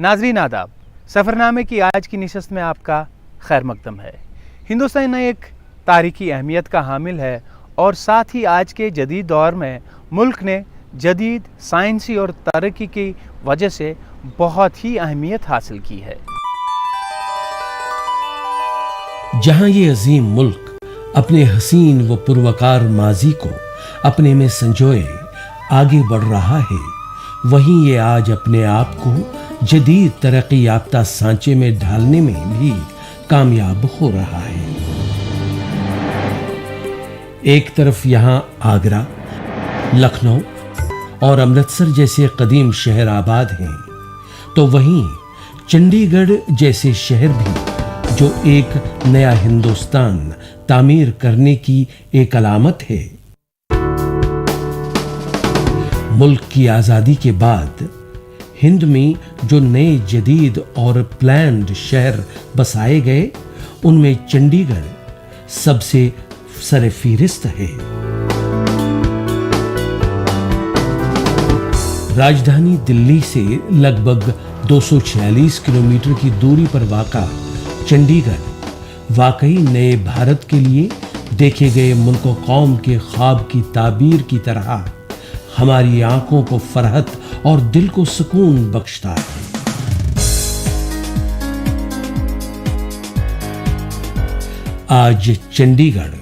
नाजरीन आदाब, सफ़रनामे की आज की नशिस्त में आपका खैर मकदम है। हिंदुस्तान एक तारीखी अहमियत का हामिल है और साथ ही आज के जदीद दौर में मुल्क ने जदीद साइंसी और तरक्की की वजह से बहुत ही अहमियत हासिल की है। जहां ये अजीम मुल्क अपने हसीन व पुरवकार माजी को अपने में संजोए आगे बढ़ रहा है, वहीं ये आज अपने आप को जदीद तरक्की याफ्ता सांचे में ढालने में भी कामयाब हो रहा है। एक तरफ यहां आगरा, लखनऊ और अमृतसर जैसे कदीम शहर आबाद हैं, तो वहीं चंडीगढ़ जैसे शहर भी जो एक नया हिंदुस्तान तामीर करने की एक अलामत है। मुल्क की आजादी के बाद हिंद में जो नए जदीद और प्लान्ड शहर बसाए गए, उनमें चंडीगढ़ सबसे सरफहरिस्त है। राजधानी दिल्ली से लगभग 246 किलोमीटर की दूरी पर वाक़ा चंडीगढ़ वाकई नए भारत के लिए देखे गए मुल्क व कौम के ख्वाब की ताबीर की तरह हमारी आंखों को फरहत और दिल को सुकून बख्शता है। आज चंडीगढ़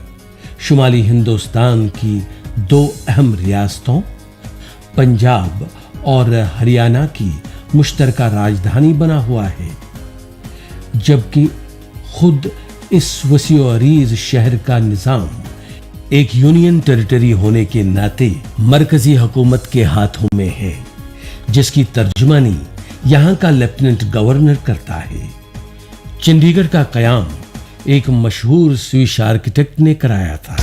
शुमाली हिंदुस्तान की दो अहम रियासतों पंजाब और हरियाणा की मुश्तरका राजधानी बना हुआ है, जबकि खुद इस वसीओ अरीज शहर का निजाम एक यूनियन टेरिटरी होने के नाते मरकजी हुकूमत के हाथों में है, जिसकी तर्जुमानी यहां का लेफ्टिनेंट गवर्नर करता है। चंडीगढ़ का कयाम एक मशहूर स्विस आर्किटेक्ट ने कराया था,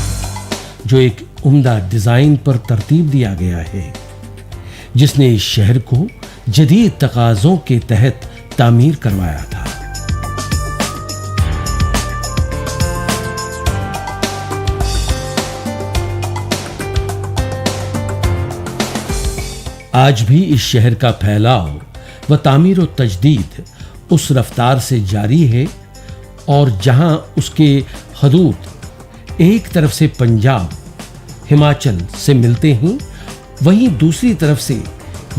जो एक उम्दा डिजाइन पर तरतीब दिया गया है, जिसने इस शहर को जदीद तकाज़ों के तहत तामीर करवाया था। आज भी इस शहर का फैलाव व तामीर व तजदीद उस रफ्तार से जारी है, और जहां उसके हदूद एक तरफ से पंजाब, हिमाचल से मिलते हैं, वहीं दूसरी तरफ से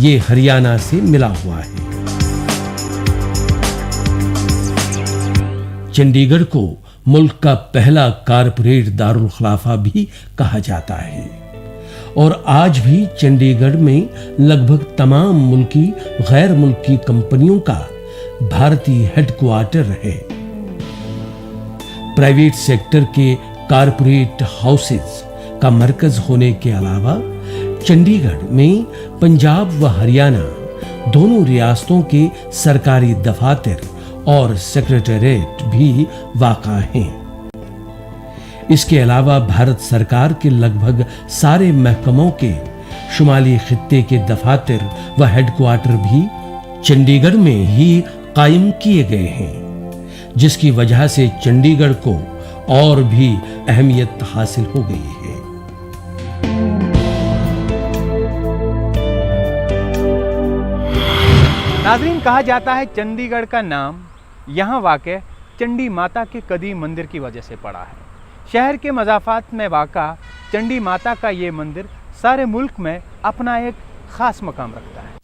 ये हरियाणा से मिला हुआ है। चंडीगढ़ को मुल्क का पहला कारपोरेट दारुल खिलाफा भी कहा जाता है, और आज भी चंडीगढ़ में लगभग तमाम मुल्की गैर मुल्की कंपनियों का भारतीय हेडक्वार्टर है। प्राइवेट सेक्टर के कारपोरेट हाउसेस का मरकज होने के अलावा चंडीगढ़ में पंजाब व हरियाणा दोनों रियासतों के सरकारी दफातर और सेक्रेटेरिएट भी वाक़ा हैं। इसके अलावा भारत सरकार के लगभग सारे महकमों के शुमाली खित्ते के दफातर व हेडक्वार्टर भी चंडीगढ़ में ही कायम किए गए हैं, जिसकी वजह से चंडीगढ़ को और भी अहमियत हासिल हो गई है। नाज़रीन, कहा जाता है चंडीगढ़ का नाम यहाँ वाक़े चंडी माता के कदीम मंदिर की वजह से पड़ा है। शहर के मज़ाफ़ात में वाक़ा चंडी माता का ये मंदिर सारे मुल्क में अपना एक ख़ास मकाम रखता है।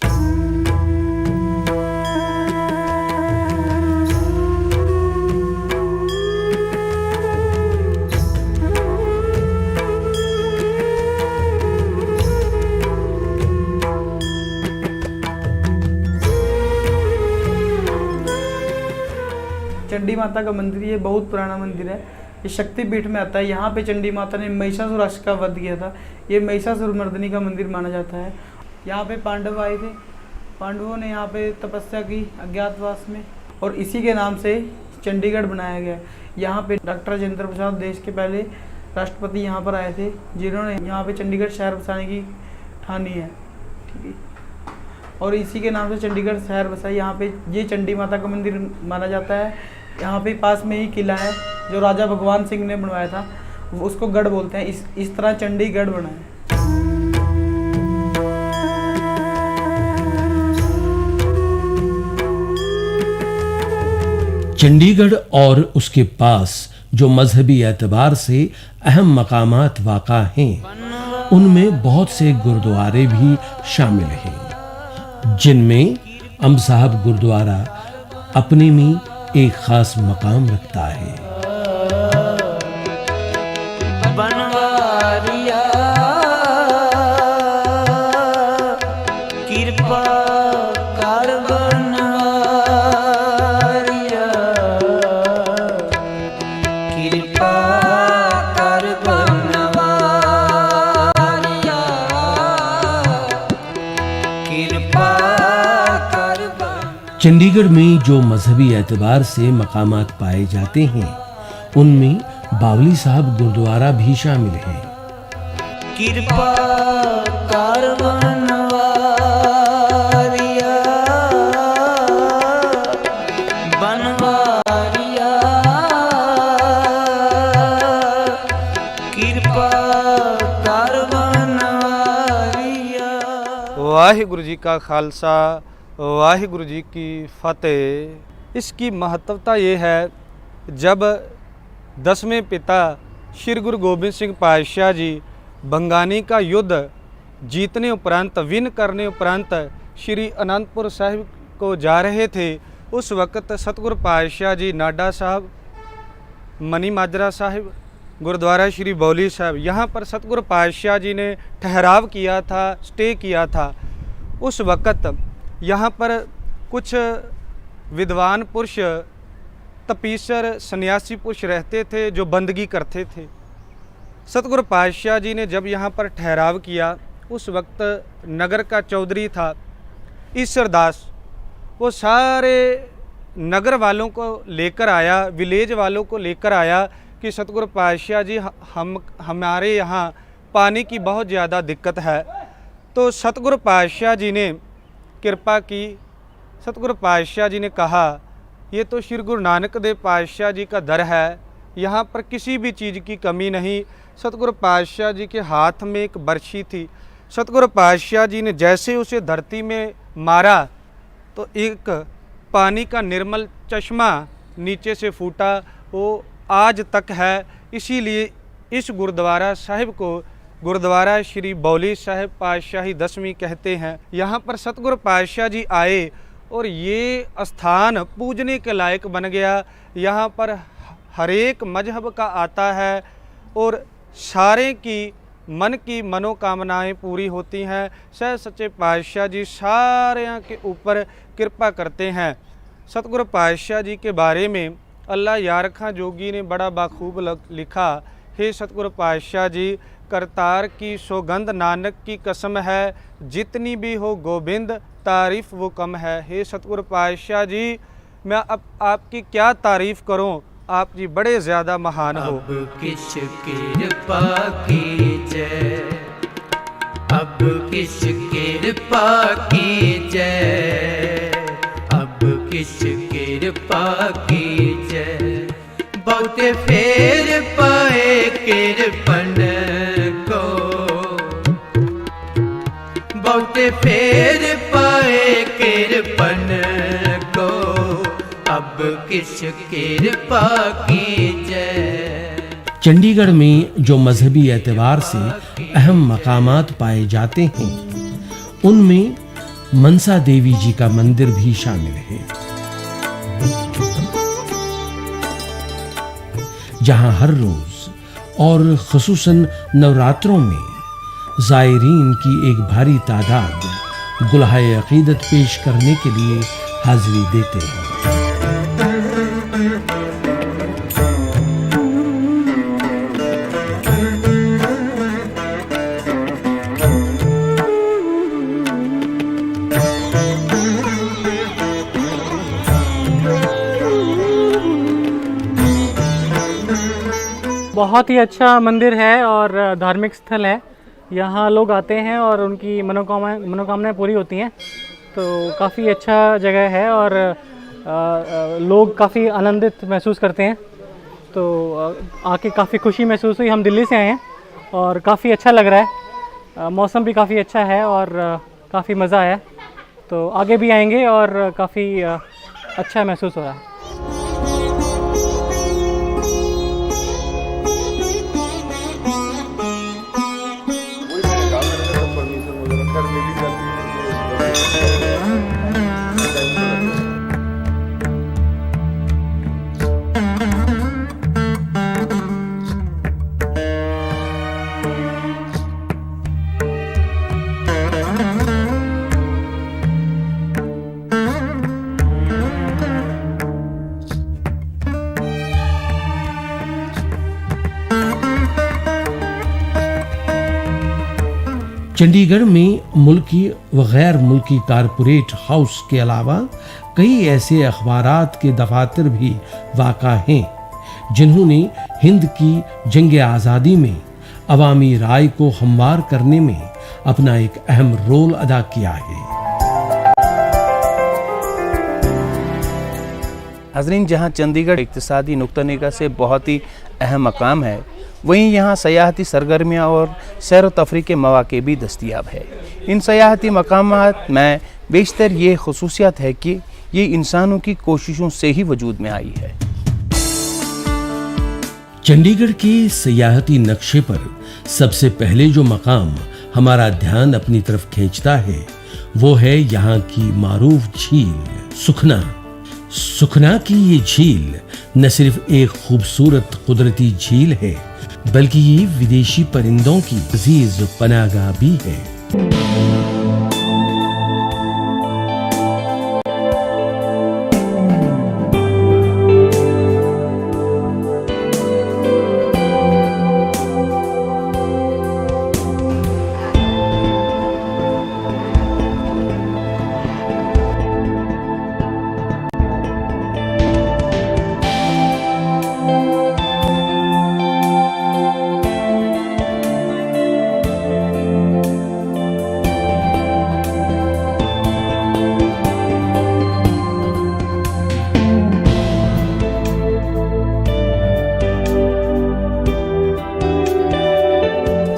चंडी माता का मंदिर ये बहुत पुराना मंदिर है। ये शक्तिपीठ में आता है। यहाँ पे चंडी माता ने महिषासुर राक्षस का वध किया था। ये महिषासुर मर्दिनी का मंदिर माना जाता है। यहाँ पे पांडव आए थे, पांडवों ने यहाँ पे तपस्या की अज्ञातवास में, और इसी के नाम से चंडीगढ़ बनाया गया। यहाँ पे डॉक्टर राजेंद्र प्रसाद देश के पहले राष्ट्रपति यहाँ पर आए थे, जिन्होंने यहाँ पे चंडीगढ़ शहर बसाने की ठानी है। ठीक है, और इसी के नाम से चंडीगढ़ शहर बसा। यहाँ पे ये चंडी माता का मंदिर माना जाता है। यहाँ पे पास में ही किला है जो राजा भगवान सिंह ने बनवाया था, उसको गढ़ बोलते हैं। इस तरह चंडीगढ़ बना है। चंडीगढ़ और उसके पास जो मजहबी एतबार से अहम मकामात वाक़ा हैं, उनमें बहुत से गुरुद्वारे भी शामिल हैं, जिनमें अम्ब साहब गुरुद्वारा अपने में एक खास मकाम रखता है। बनवारिया कृपा कर बनवारिया कृपा कर बनवारिया कृपा कर चंडीगढ़ में जो मजहबी एतबार से मकामात पाए जाते हैं, उनमें बावली साहब गुरुद्वारा भी शामिल है। कृपा कर बनवारिया बनवारिया कृपा कर बनवारिया। वाहिगुरु जी का खालसा, वाहिगुरु जी की फतेह। इसकी महत्वता ये है, जब 10वें पिता श्री गुरु गोबिंद सिंह पातशाह जी बंगानी का युद्ध जीतने उपरांत, विन करने उपरांत श्री अनंतपुर साहिब को जा रहे थे, उस वक़्त सतगुरु पातशाह जी नाडा साहब, मनी माजरा साहिब, गुरुद्वारा श्री बौली साहब, यहाँ पर सतगुरु पातशाह जी ने ठहराव किया था, स्टे किया था। उस वक़्त यहाँ पर कुछ विद्वान पुरुष, तपीसर, सन्यासी पुरुष रहते थे जो बंदगी करते थे। सतगुरु पातशाह जी ने जब यहाँ पर ठहराव किया, उस वक्त नगर का चौधरी था ईश्वर दास, वो सारे नगर वालों को लेकर आया, विलेज वालों को लेकर आया कि सतगुरु पातशाह जी हमारे यहाँ पानी की बहुत ज़्यादा दिक्कत है। तो सतगुरु पातशाह जी ने कृपा की। सतगुरु पातशाह जी ने कहा, ये तो श्री गुरु नानक देव पातशाह जी का दर है, यहाँ पर किसी भी चीज़ की कमी नहीं। सतगुरु पातशाह जी के हाथ में एक बर्छी थी। सतगुरु पातशाह जी ने जैसे उसे धरती में मारा तो एक पानी का निर्मल चश्मा नीचे से फूटा, वो आज तक है। इसीलिए इस गुरुद्वारा साहिब को गुरुद्वारा श्री बौली साहिब पातशाही 10वीं कहते हैं। यहाँ पर सतगुरु पातशाह जी आए और ये स्थान पूजने के लायक बन गया। यहाँ पर हर एक मजहब का आता है और सारे की मन की मनोकामनाएं पूरी होती हैं। सह सच्चे पातशाह जी सारे के ऊपर कृपा करते हैं। सतगुरु पातशाह जी के बारे में अल्लाह यारखा जोगी ने बड़ा बाखूब लिखा, हे सतगुरु पातशाह जी, करतार की सौगंध नानक की कसम है, जितनी भी हो गोबिंद तारीफ़ वो कम है। हे सतगुरु पातशाह जी, मैं अब आपकी क्या तारीफ़ करूं, आप जी बड़े ज़्यादा महान हो। अब किस कृपा कीजय, अब किस कृपा कीजय, अब किस कृपा कीजय, बहुत फेर पाए कृपन को, बहुत फेर पाए कृपन को, अब किस कृपा कीजय। चंडीगढ़ में जो मजहबी एतबार से अहम मकामात पाए जाते हैं, उनमें मनसा देवी जी का मंदिर भी शामिल है, जहां हर रोज और खुसूसन नवरात्रों में ज़ायरीन की एक भारी तादाद गुलहाए अकीदत पेश करने के लिए हाजिरी देते हैं। बहुत ही अच्छा मंदिर है और धार्मिक स्थल है। यहाँ लोग आते हैं और उनकी मनोकामनाएं पूरी होती हैं, तो काफ़ी अच्छा जगह है और लोग काफ़ी आनंदित महसूस करते हैं। तो आके काफ़ी खुशी महसूस हुई। हम दिल्ली से आए हैं और काफ़ी अच्छा लग रहा है, मौसम भी काफ़ी अच्छा है और काफ़ी मज़ा आया। तो आगे भी आएंगे और काफ़ी अच्छा महसूस हो रहा है। चंडीगढ़ में मुल्की व गैर मुल्की कारपोरेट हाउस के अलावा कई ऐसे अखबारात के दफातर भी वाक़ा हैं जिन्होंने हिंद की जंग आज़ादी में अवामी राय को हमवार करने में अपना एक अहम रोल अदा किया है। नाज़रीन, जहां चंडीगढ़ इक़्तिसादी नुक्ता निगाह से बहुत ही अहम मकाम है, वहीं यहाँ सयाहती सरगर्मियाँ और सैर व तफरीह के मौक़े भी दस्तयाब है। इन सयाहती मकामात में बेशतर ये खसूसियत है कि ये इंसानों की कोशिशों से ही वजूद में आई है। चंडीगढ़ के सयाहती नक्शे पर सबसे पहले जो मकाम हमारा ध्यान अपनी तरफ खींचता है वो है यहाँ की मारूफ झील सुखना। सुखना की ये झील न सिर्फ एक खूबसूरत कुदरती झील है बल्कि ये विदेशी परिंदों की अजीज पनाहगाह भी है।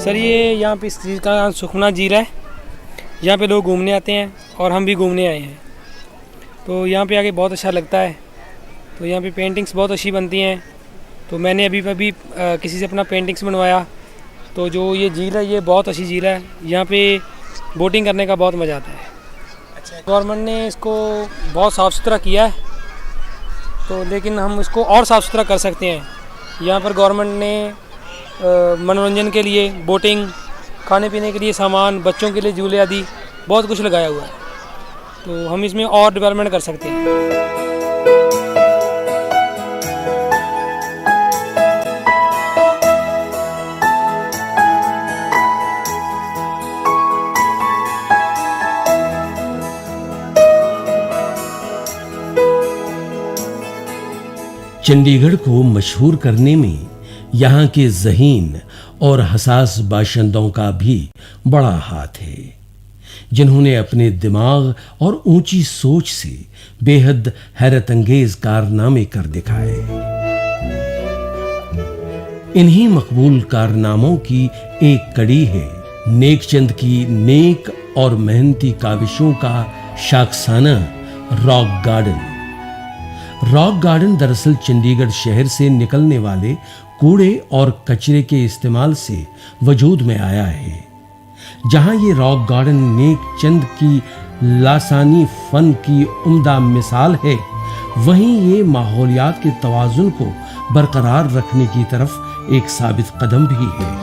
सर ये यहाँ पे इस चीज़ का नाम सुखना झील है। यहाँ पे लोग घूमने आते हैं और हम भी घूमने आए हैं, तो यहाँ पे आके बहुत अच्छा लगता है। तो यहाँ पे पेंटिंग्स बहुत अच्छी बनती हैं। तो मैंने अभी किसी से अपना पेंटिंग्स बनवाया। तो जो ये झील है ये बहुत अच्छी झील है। यहाँ पे बोटिंग करने का बहुत मज़ा आता है। अच्छा, गवर्नमेंट ने इसको बहुत साफ़ सुथरा किया है, तो लेकिन हम इसको और साफ़ सुथरा कर सकते हैं। यहाँ पर गवर्नमेंट ने मनोरंजन के लिए बोटिंग, खाने पीने के लिए सामान, बच्चों के लिए झूले आदि बहुत कुछ लगाया हुआ है। तो हम इसमें और डेवलपमेंट कर सकते हैं। चंडीगढ़ को मशहूर करने में यहाँ के ज़हीन और हसास बाशिंदों का भी बड़ा हाथ है, जिन्होंने अपने दिमाग और ऊंची सोच से बेहद हैरत अंगेज कारनामे कर दिखाए। इन्हीं मकबूल कारनामों की एक कड़ी है नेकचंद की नेक और मेहनती काविशों का शाखसाना रॉक गार्डन। रॉक गार्डन दरअसल चंडीगढ़ शहर से निकलने वाले कूड़े और कचरे के इस्तेमाल से वजूद में आया है। जहां ये रॉक गार्डन नेकचंद की लासानी फन की उम्दा मिसाल है, वहीं ये माहौलियात के तवाजुन को बरकरार रखने की तरफ एक साबित कदम भी है।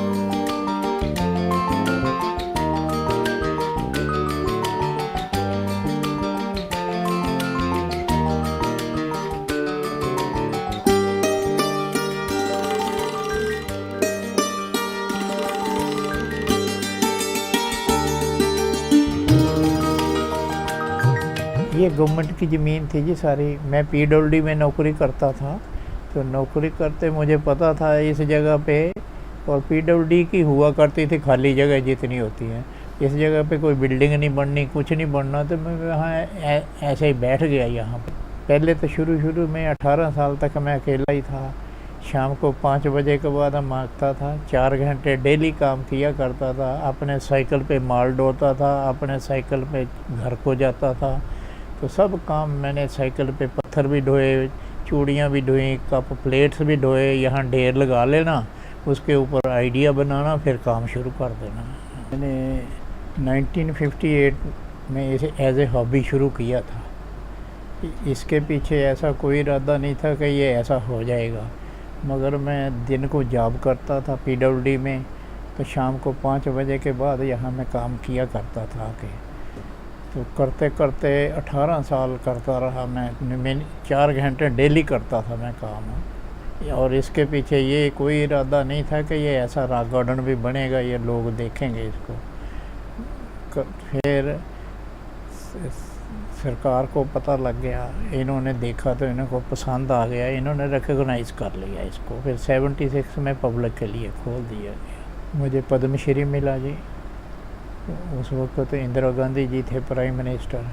ये गवर्नमेंट की ज़मीन थी जी सारी। मैं पीडब्ल्यूडी में नौकरी करता था, तो नौकरी करते मुझे पता था इस जगह पे, और पीडब्ल्यूडी की हुआ करती थी खाली जगह जितनी होती है। इस जगह पे कोई बिल्डिंग नहीं बननी, कुछ नहीं बनना, तो मैं वहाँ ऐसे ही बैठ गया यहाँ पे। पहले तो शुरू में 18 साल तक मैं अकेला ही था। शाम को 5 बजे के बाद हम भागता था, 4 घंटे डेली काम किया करता था। अपने साइकिल पे माल ढोता था, अपने साइकिल पे घर को जाता था। तो सब काम मैंने साइकिल पे, पत्थर भी ढोए, चूड़ियाँ भी ढोई, कप प्लेट्स भी ढोए। यहाँ ढेर लगा लेना, उसके ऊपर आइडिया बनाना, फिर काम शुरू कर देना। मैंने 1958 में इसे एज ए हॉबी शुरू किया था। इसके पीछे ऐसा कोई इरादा नहीं था कि ये ऐसा हो जाएगा, मगर मैं दिन को जॉब करता था पीडब्ल्यूडी में, तो शाम को 5 बजे के बाद यहाँ मैं काम किया करता था आके। तो करते करते 18 साल करता रहा मैं 4 घंटे डेली करता था मैं काम। और इसके पीछे ये कोई इरादा नहीं था कि ये ऐसा रॉक गार्डन भी बनेगा, ये लोग देखेंगे इसको। फिर सरकार को पता लग गया, इन्होंने देखा तो इनको पसंद आ गया, इन्होंने रिकॉग्नाइज़ कर लिया इसको। फिर 76 में पब्लिक के लिए खोल दिया गया। मुझे पद्मश्री मिला जी, उस वक्त तो इंदिरा गांधी जी थे प्राइम मिनिस्टर।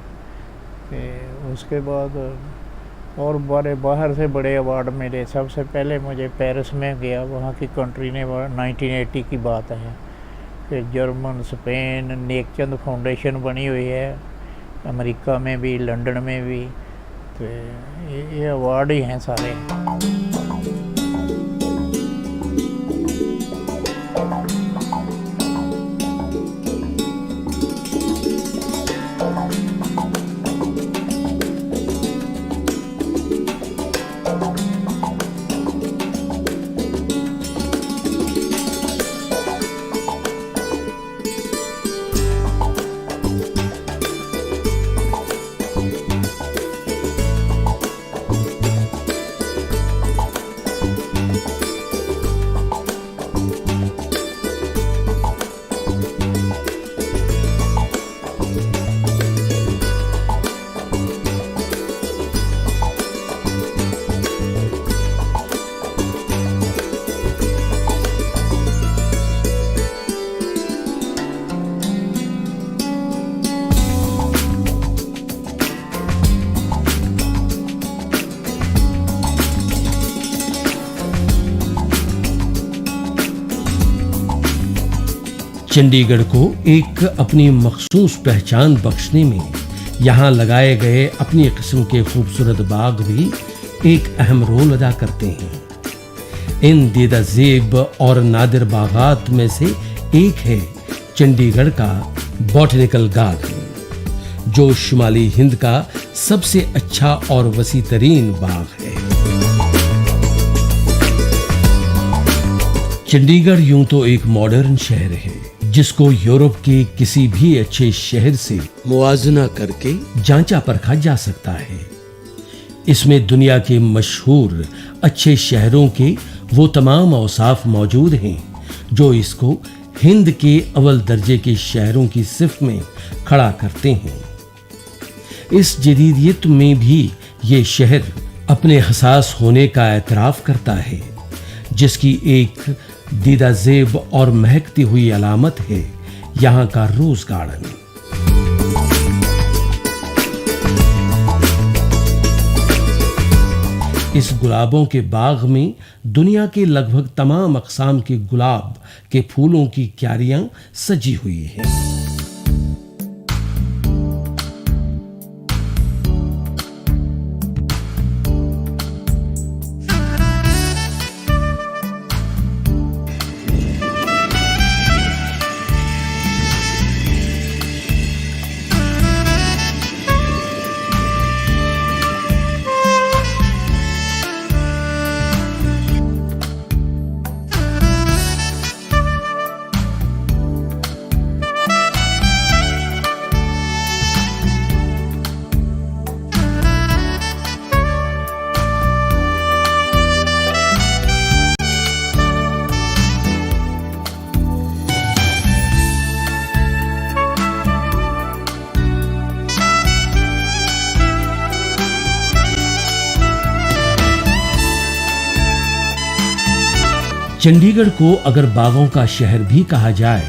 उसके बाद और बड़े बाहर से बड़े अवार्ड मिले। सबसे पहले मुझे पेरिस में गया, वहाँ की कंट्री ने 1980 की बात है। फिर जर्मन, स्पेन, नेकचंद फाउंडेशन बनी हुई है, अमेरिका में भी, लंदन में भी। तो ये अवार्ड ही हैं सारे। चंडीगढ़ को एक अपनी मखसूस पहचान बख्शने में यहाँ लगाए गए अपनी किस्म के खूबसूरत बाग भी एक अहम रोल अदा करते हैं। इन दीदा ज़ेब और नादिर बागात में से एक है चंडीगढ़ का बॉटनिकल गार्डन, जो शुमाली हिंद का सबसे अच्छा और वसी तरीन बाग है। चंडीगढ़ यूं तो एक मॉडर्न शहर है, जिसको यूरोप के किसी भी अच्छे शहर से मुआजना करके जांचा परखा जा सकता है। इसमें दुनिया के मशहूर अच्छे शहरों के वो तमाम औसाफ मौजूद हैं जो इसको हिंद के अव्वल दर्जे के शहरों की सिफ में खड़ा करते हैं। इस जदीदियत में भी ये शहर अपने हसास होने का एतराफ़ करता है, जिसकी एक दीदा ज़ेब और महकती हुई अलामत है यहाँ का रोज़ गार्डन। इस गुलाबों के बाग में दुनिया के लगभग तमाम अक़साम के गुलाब के फूलों की क्यारियां सजी हुई हैं। चंडीगढ़ को अगर बागों का शहर भी कहा जाए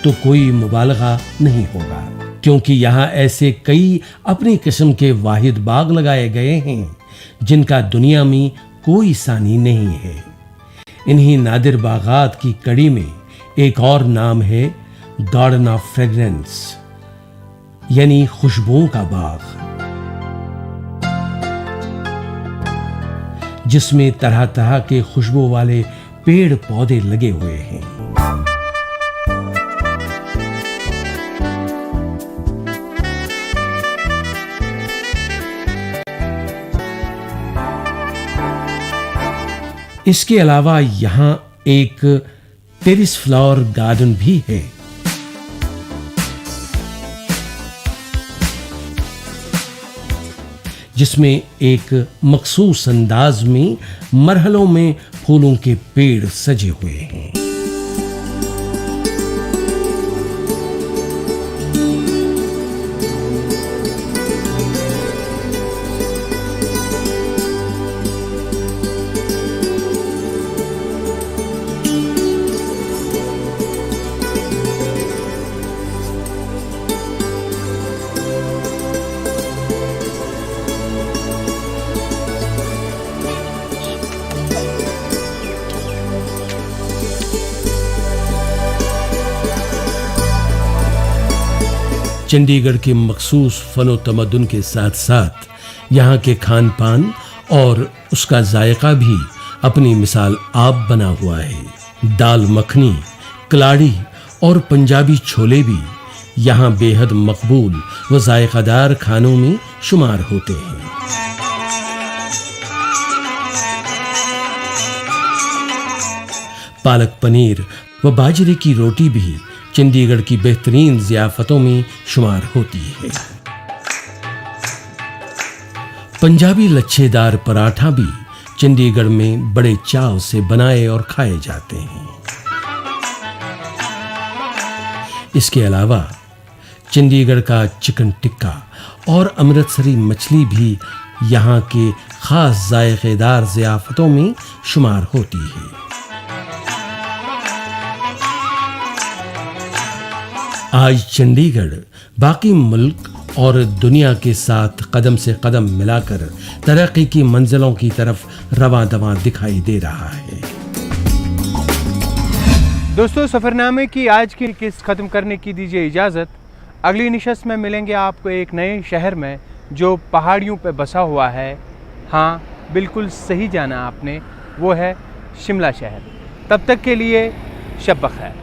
तो कोई मुबालगा नहीं होगा, क्योंकि यहाँ ऐसे कई अपनी किस्म के वाहिद बाग लगाए गए हैं जिनका दुनिया में कोई सानी नहीं है। इन्हीं नादिर बागात की कड़ी में एक और नाम है गार्डन ऑफ फ्रेग्रेंस, यानी खुशबुओं का बाग, जिसमें तरह तरह के खुशबू वाले पेड़ पौधे लगे हुए हैं। इसके अलावा यहाँ एक टेरिस फ्लावर गार्डन भी है, जिसमें एक मखसूस अंदाज में मरहलों में फूलों के पेड़ सजे हुए हैं। चंडीगढ़ के मखसूस फनो तमद्दुन के साथ साथ यहाँ के खान पान और उसका जायका भी अपनी मिसाल आप बना हुआ है। दाल मखनी, कलाड़ी और पंजाबी छोले भी यहाँ बेहद मकबूल व जायकादार खानों में शुमार होते हैं। पालक पनीर व बाजरे की रोटी भी चंडीगढ़ की बेहतरीन ज़ियाफ़तों में शुमार होती है। पंजाबी लच्छेदार पराठा भी चंडीगढ़ में बड़े चाव से बनाए और खाए जाते हैं। इसके अलावा चंडीगढ़ का चिकन टिक्का और अमृतसरी मछली भी यहाँ के खास जायकेदार ज़ियाफ़तों में शुमार होती है। आज चंडीगढ़ बाकी मुल्क और दुनिया के साथ कदम से कदम मिलाकर तरक्की की मंजिलों की तरफ रवां दवां दिखाई दे रहा है। दोस्तों, सफ़रनामे की आज की किस्त ख़त्म करने की दीजिए इजाज़त। अगली निशस्त में मिलेंगे आपको एक नए शहर में जो पहाड़ियों पे बसा हुआ है। हाँ, बिल्कुल सही जाना आपने, वो है शिमला शहर। तब तक के लिए शब बख़ैर।